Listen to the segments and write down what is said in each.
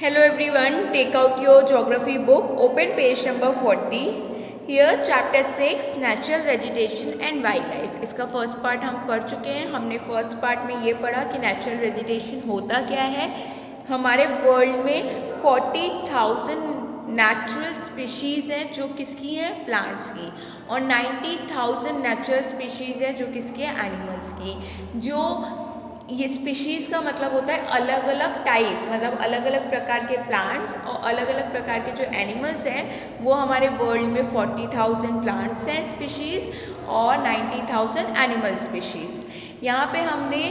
Hello everyone, take out your geography book, open page number 40. Here chapter 6 natural vegetation and wildlife. इसका first part हम पढ़ चुके हैं। हमने फर्स्ट पार्ट में ये पढ़ा कि नेचुरल वेजिटेशन होता क्या है। हमारे वर्ल्ड में 40,000 नेचुरल स्पीशीज़ हैं जो किसकी हैं, प्लांट्स की, और 90,000 नेचुरल स्पीशीज़ हैं जो किसकी है, एनिमल्स की। जो ये स्पीशीज़ का मतलब होता है अलग अलग टाइप, मतलब अलग अलग प्रकार के प्लांट्स और अलग अलग प्रकार के जो एनिमल्स हैं वो हमारे वर्ल्ड में 40,000 प्लांट्स हैं स्पीशीज़ और 90,000 एनिमल स्पीशीज़। यहाँ पे हमने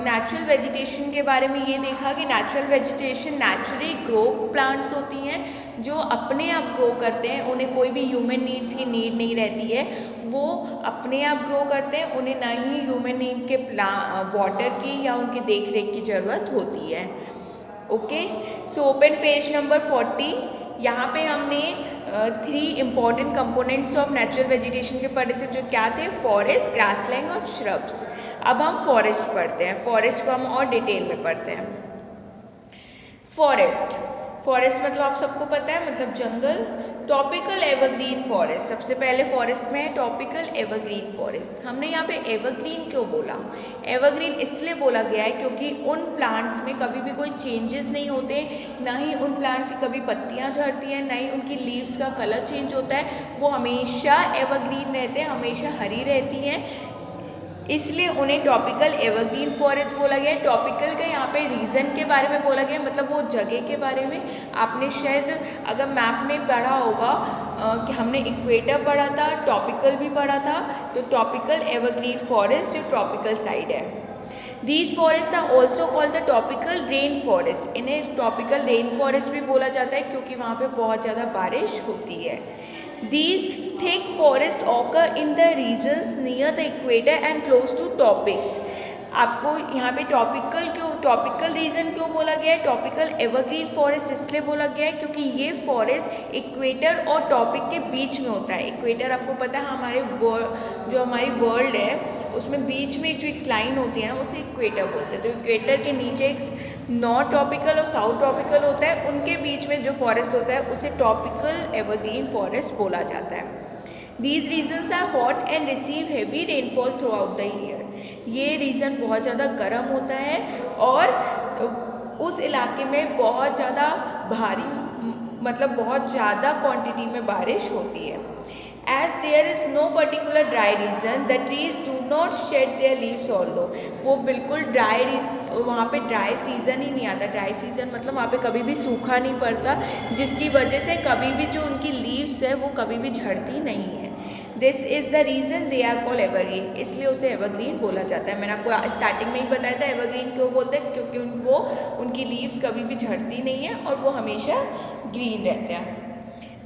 नेचुरल वेजिटेशन के बारे में ये देखा कि natural vegetation naturally grow plants होती हैं जो अपने आप ग्रो करते हैं, उन्हें कोई भी ह्यूमन नीड्स की नीड नहीं रहती है, वो अपने आप ग्रो करते हैं, उन्हें ना ही ह्यूमन नीड के वाटर की या उनकी देख रेख की ज़रूरत होती है। Okay, so open page number 40। यहाँ पे हमने 3 important components of natural vegetation के पढ़े थे, जो क्या थे, फॉरेस्ट, ग्रासलैंड और श्रब्स। अब हम फॉरेस्ट पढ़ते हैं। फॉरेस्ट को हम और डिटेल में पढ़ते हैं। फॉरेस्ट मतलब आप सबको पता है, मतलब जंगल। टॉपिकल एवरग्रीन फॉरेस्ट, सबसे पहले फॉरेस्ट में है टॉपिकल एवरग्रीन फॉरेस्ट। हमने यहाँ पे एवरग्रीन क्यों बोला? एवरग्रीन इसलिए बोला गया है क्योंकि उन प्लांट्स में कभी भी कोई चेंजेस नहीं होते, ना ही उन प्लांट्स की कभी पत्तियाँ झड़ती हैं, ना ही उनकी लीव्स का कलर चेंज होता है, वो हमेशा एवरग्रीन रहते हैं, हमेशा हरी रहती हैं, इसलिए उन्हें टॉपिकल एवरग्रीन फॉरेस्ट बोला गया है। टॉपिकल का यहाँ पे रीज़न के बारे में बोला गया है, मतलब वो जगह के बारे में। आपने शायद अगर मैप में पढ़ा होगा कि हमने इक्वेटर पढ़ा था, टॉपिकल भी पढ़ा था, तो टॉपिकल एवरग्रीन फॉरेस्ट जो ट्रॉपिकल साइड है। These forest are also called the tropical rain forest. इन्हें टॉपिकल रेन फॉरेस्ट भी बोला जाता है क्योंकि वहाँ पे बहुत ज़्यादा बारिश होती है। These thick forests occur in the regions near the equator and close to tropics. आपको यहाँ पे टॉपिकल रीजन क्यों बोला गया है? टॉपिकल एवरग्रीन फॉरेस्ट इसलिए बोला गया है क्योंकि ये फॉरेस्ट इक्वेटर और टॉपिक के बीच में होता है। इक्वेटर आपको पता है हमारी वर्ल्ड है, उसमें बीच में जो एक लाइन होती है ना, उसे इक्वेटर बोलते हैं। तो इक्वेटर के नीचे एक नॉर्थ ट्रॉपिकल और साउथ ट्रॉपिकल होता है, उनके बीच में जो फॉरेस्ट होता है उसे टॉपिकल एवरग्रीन फॉरेस्ट बोला जाता है। These regions are hot and receive heavy rainfall throughout the year. ये रीजन बहुत ज़्यादा गर्म होता है और उस इलाके में बहुत ज़्यादा भारी, मतलब बहुत ज़्यादा क्वांटिटी में बारिश होती है। As there is no particular dry region, the trees do not shed their leaves although. वो बिल्कुल वहाँ पे ड्राई सीज़न ही नहीं आता। ड्राई सीज़न मतलब वहाँ पे कभी भी सूखा नहीं पड़ता, जिसकी वजह से कभी भी जो उनकी लीव्स है वो कभी भी झड़ती नहीं है। This is the reason they are called evergreen, इसलिए उसे एवरग्रीन बोला जाता है। मैंने आपको स्टार्टिंग में ही बताया था एवरग्रीन क्यों बोलते हैं, क्योंकि उनकी लीव्स कभी भी झड़ती नहीं है और वो हमेशा ग्रीन रहते हैं।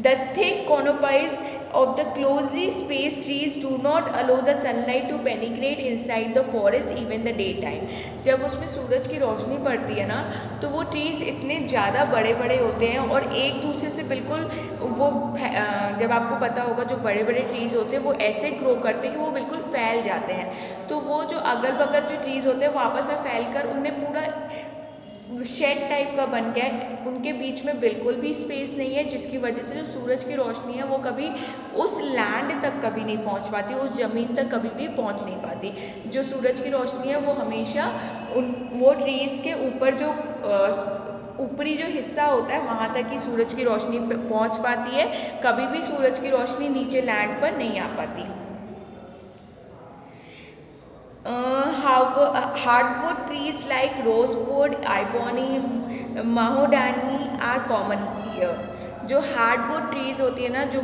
The thick canopies of the closely spaced trees do not allow the sunlight to penetrate inside the forest even the daytime. जब उसमें सूरज की रोशनी पड़ती है ना, तो वो ट्रीज़ इतने ज़्यादा बड़े बड़े होते हैं और एक दूसरे से बिल्कुल वो जब आपको पता होगा जो बड़े बड़े ट्रीज़ होते हैं वो ऐसे ग्रो करते हैं कि वो बिल्कुल फैल जाते हैं। तो वो जो अगल बगल जो ट्रीज़ होते हैं वो आपस में फैल कर उन्हें पूरा शेड टाइप का बन गया है, उनके बीच में बिल्कुल भी स्पेस नहीं है, जिसकी वजह से जो सूरज की रोशनी है वो कभी उस लैंड तक कभी नहीं पहुंच पाती, उस ज़मीन तक कभी भी पहुंच नहीं पाती। जो सूरज की रोशनी है वो हमेशा वो ट्रीज़ के ऊपर जो ऊपरी जो हिस्सा होता है वहाँ तक ही सूरज की रोशनी पहुँच पाती है, कभी भी सूरज की रोशनी नीचे लैंड पर नहीं आ पाती। Hardwood trees like rosewood, ebony, mahogany are common here. जो हार्डवुड ट्रीज़ होती है ना, जो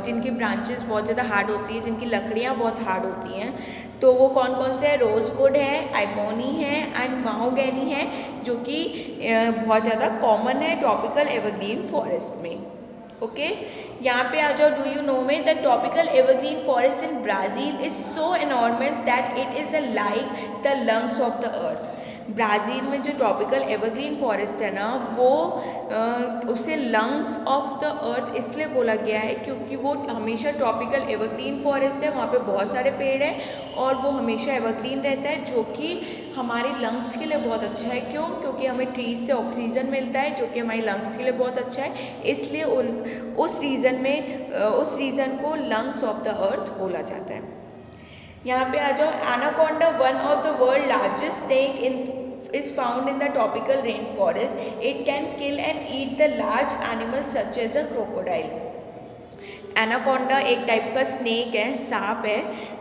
जिनकी ब्रांचेस बहुत ज़्यादा हार्ड होती है, जिनकी लकड़ियाँ बहुत हार्ड होती हैं, तो वो कौन कौन से हैं? रोजवुड है, आइबोनी है एंड माहोगैनी है, जो कि बहुत ज़्यादा कॉमन है ट्रॉपिकल एवरग्रीन फॉरेस्ट में। ओके, यहाँ पे आ जाओ। डू यू नो में the tropical evergreen forest in Brazil is so enormous that it is like the lungs of the earth. Brazil में जो ट्रॉपिकल एवरग्रीन फॉरेस्ट है ना, वो उसे लंग्स ऑफ द अर्थ इसलिए बोला गया है क्योंकि वो हमेशा ट्रॉपिकल एवरग्रीन फॉरेस्ट है, वहाँ पे बहुत सारे पेड़ हैं और वो हमेशा एवरग्रीन रहता है, जो कि हमारे लंग्स के लिए बहुत अच्छा है। क्यों? क्योंकि हमें ट्रीज से ऑक्सीजन मिलता है, जो कि हमारी लंग्स के लिए बहुत अच्छा है, इसलिए उस रीज़न को लंग्स ऑफ द अर्थ बोला जाता है। यहाँ पे आ जाओ, anaconda one of the world largest snake is found in the tropical rainforest. It can kill and eat the large animals such as a crocodile. Anaconda एक type का snake है, सांप है,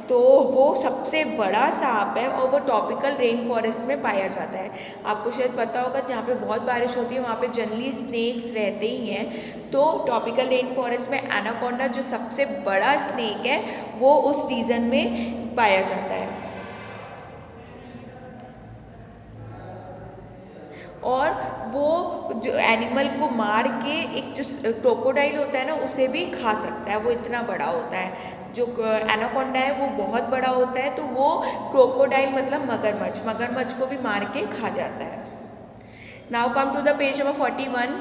तो वो सबसे बड़ा सांप है और वो ट्रॉपिकल रेन फॉरेस्ट में पाया जाता है। आपको शायद पता होगा जहाँ पे बहुत बारिश होती है वहाँ पे जनरली स्नेक्स रहते ही हैं, तो ट्रॉपिकल रेन फॉरेस्ट में एनाकोंडा जो सबसे बड़ा स्नेक है वो उस रीजन में पाया जाता है। और वो जो एनिमल को मार के एक जो क्रोकोडाइल होता है ना उसे भी खा सकता है, वो इतना बड़ा होता है। जो एनाकोंडा है वो बहुत बड़ा होता है, तो वो क्रोकोडाइल मतलब मगरमच्छ को भी मार के खा जाता है। Now come to the page number 41,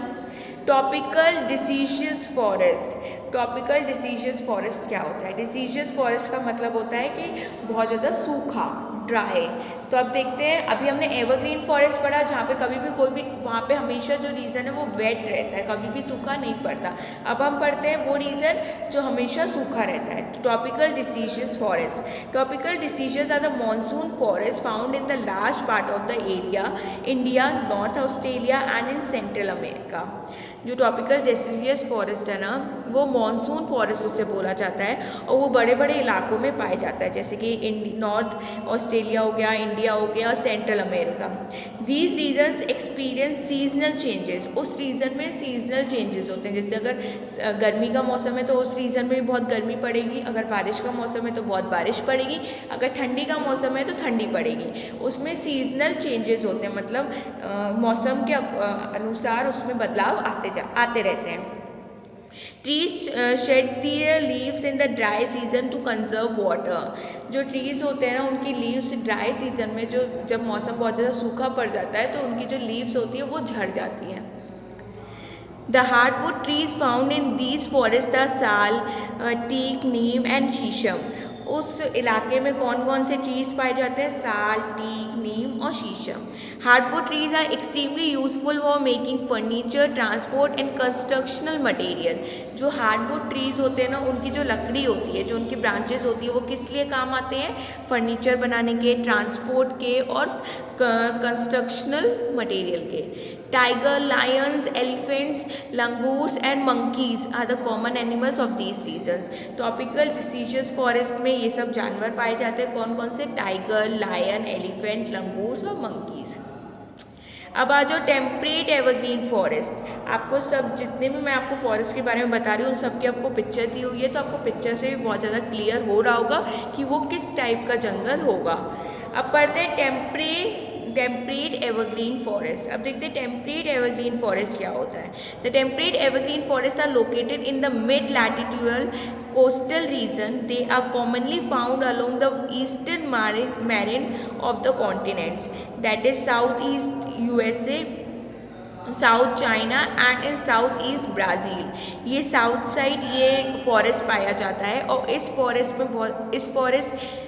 topical deciduous forest. Topical deciduous forest क्या होता है? डिसीजियस फॉरेस्ट का मतलब होता है कि बहुत ज़्यादा सूखा, ड्राई। तो अब देखते हैं, अभी हमने एवरग्रीन फॉरेस्ट पढ़ा जहाँ पे कभी भी कोई भी, वहाँ पे हमेशा जो रीजन है वो वेट रहता है, कभी भी सूखा नहीं पड़ता। अब हम पढ़ते हैं वो रीजन जो हमेशा सूखा रहता है, tropical deciduous forest. Tropical deciduous are the monsoon forest found in the large part of the area India, north Australia and in central America. जो ट्रॉपिकल डिसीजियस फॉरेस्ट है ना, वो मॉनसून फॉरेस्ट उसे बोला जाता है और वो बड़े बड़े इलाकों में पाया जाता है, जैसे कि नॉर्थ ऑस्ट्रेलिया हो गया, इंडिया हो गया और central America. These regions experience seasonal changes. उस रीजन में सीजनल चेंजेस होते हैं, जैसे अगर गर्मी का मौसम है तो उस रीजन में भी बहुत गर्मी पड़ेगी, अगर बारिश का मौसम है तो बहुत बारिश पड़ेगी, अगर ठंडी का मौसम है तो ठंडी पड़ेगी। उसमें सीजनल चेंजेस होते हैं, मतलब मौसम के अनुसार उसमें बदलाव आते रहते हैं। Trees shade there leaves in the dry season two conserve water. जो ट्रीज होते हैं ना, उनकी लीव्स ड्राई सीजन में, जो जब मौसम बहुत ज़्यादा सूखा पड़ जाता है तो उनकी जो लीव्स होती है वो झड़ जाती हैं। The hardwood trees found in these forest are sal, teak, neem and shisham. उस इलाके में कौन कौन से ट्रीज पाए जाते हैं? साल, टीक, नीम और shisham. Hardwood trees are extremely useful for making furniture, transport and constructional material. जो हार्डवुड ट्रीज होते हैं ना, उनकी जो लकड़ी होती है, जो उनकी ब्रांचेस होती है, वो किस लिए काम आते हैं? फर्नीचर बनाने के, ट्रांसपोर्ट के और कंस्ट्रक्शनल मटेरियल के। Tiger, lions, elephants, langurs and monkeys are the common animals of these regions. Tropical deciduous forest में ये सब जानवर पाए जाते हैं। कौन कौन से? टाइगर, लायन, एलिफेंट, लंगूर्स और मंकीज। अब आ जाओ टेम्परेट एवरग्रीन फॉरेस्ट। आपको सब जितने भी मैं आपको फॉरेस्ट के बारे में बता रही हूँ उन सब की आपको पिक्चर दी हुई है, तो आपको पिक्चर से भी बहुत ज़्यादा क्लियर हो रहा होगा कि वो किस टाइप का जंगल होगा। अब पढ़ते हैं टेम्परेट एवरग्रीन फॉरेस्ट। अब देखते हैं टेम्परेट एवरग्रीन फॉरेस्ट क्या होता है। The temperate evergreen forest are located in the mid latitudinal coastal region. They are commonly found along the eastern margin of the continents, that is south east USA, south China and in south east Brazil. ये south side ये forest पाया जाता है और इस forest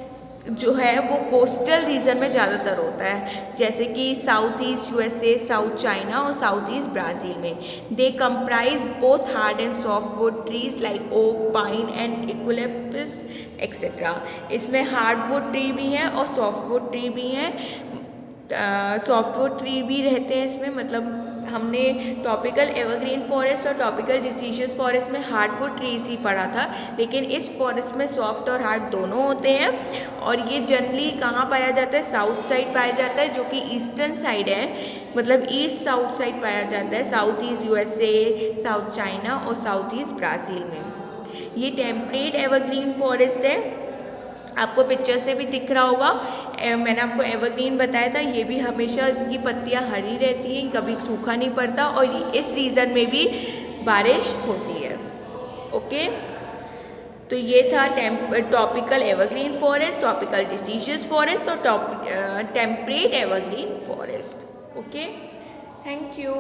जो है वो कोस्टल रीजन में ज़्यादातर होता है, जैसे कि south east USA, south China और साउथ ईस्ट ब्राज़ील में। They comprise both hard and soft wood trees like oak, pine and eucalyptus etcetera. इसमें हार्डवुड ट्री भी हैं और सॉफ्टवुड ट्री भी हैं। सॉफ्टवुड ट्री भी रहते हैं इसमें, मतलब हमने टॉपिकल एवरग्रीन फॉरेस्ट और टॉपिकल डिसीजियस फॉरेस्ट में हार्डवुड ट्रीज ही पढ़ा था, लेकिन इस फॉरेस्ट में सॉफ्ट और हार्ड दोनों होते हैं। और ये जनरली कहाँ पाया जाता है? साउथ साइड पाया जाता है, जो कि ईस्टर्न साइड है, मतलब ईस्ट साउथ साइड पाया जाता है, south east USA, south China और साउथ ईस्ट ब्राज़ील में। ये टेम्परेट एवरग्रीन फॉरेस्ट है, आपको पिक्चर से भी दिख रहा होगा। मैंने आपको एवरग्रीन बताया था, ये भी हमेशा इनकी पत्तियां हरी रहती हैं, कभी सूखा नहीं पड़ता और इस रीजन में भी बारिश होती है। ओके, तो ये था topical evergreen forest, topical deciduous forest और temperate evergreen forest. Okay, thank you.